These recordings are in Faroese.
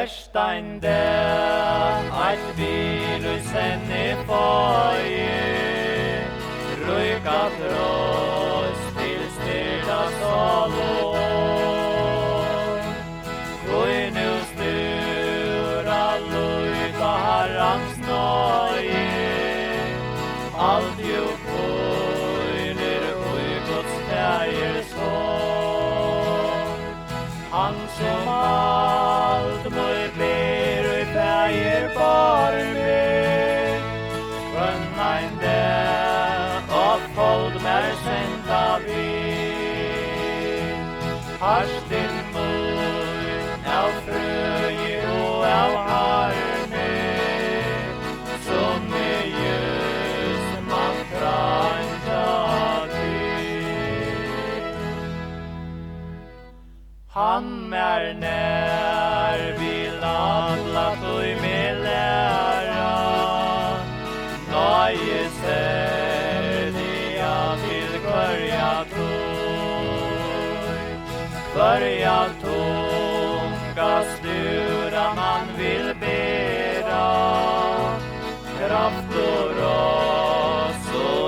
Verstein der eit virus henne føye, Røyka trost til styrta salon. Goi nu styra luita herrans nøye, alt jo køyler ui Guds fægers hånd. Han som alt møy ber ui fæger barme, Kvønnein det og fold mer senda vid. Harstin munn av frøye og av harme, som just man trangta til. Han nær vil alla tøy med læra, Nøye særliga til hverja tøy, hverja tunga stura man vil bera, kraft og rås og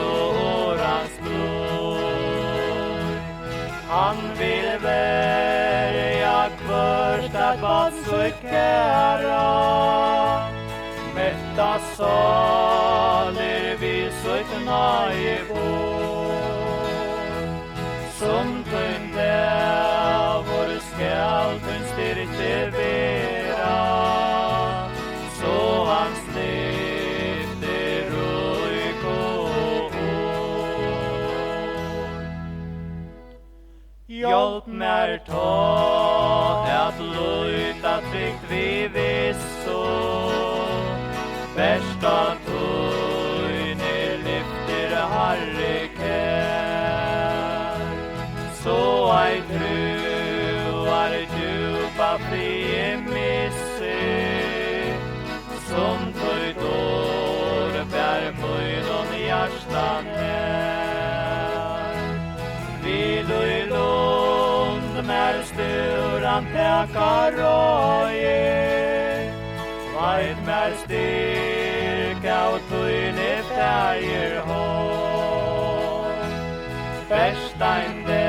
årans blod. Han vil verja kvørst at bad så kæra, Metta saler vi søkt nøye på, som tøynde vår skal tøyn styrke vera, så han slipter røyk og år. Hjelp mer ta at løyta trygt vi visso, Versta tøyne lyfter Herre kær, så ei truar djupa frie misse, som tøy dår bär møynon hjertan nær. Vil og i lund mer sturan peka røye, Veit mer styrka og tøyne fægir hånd. Verstein det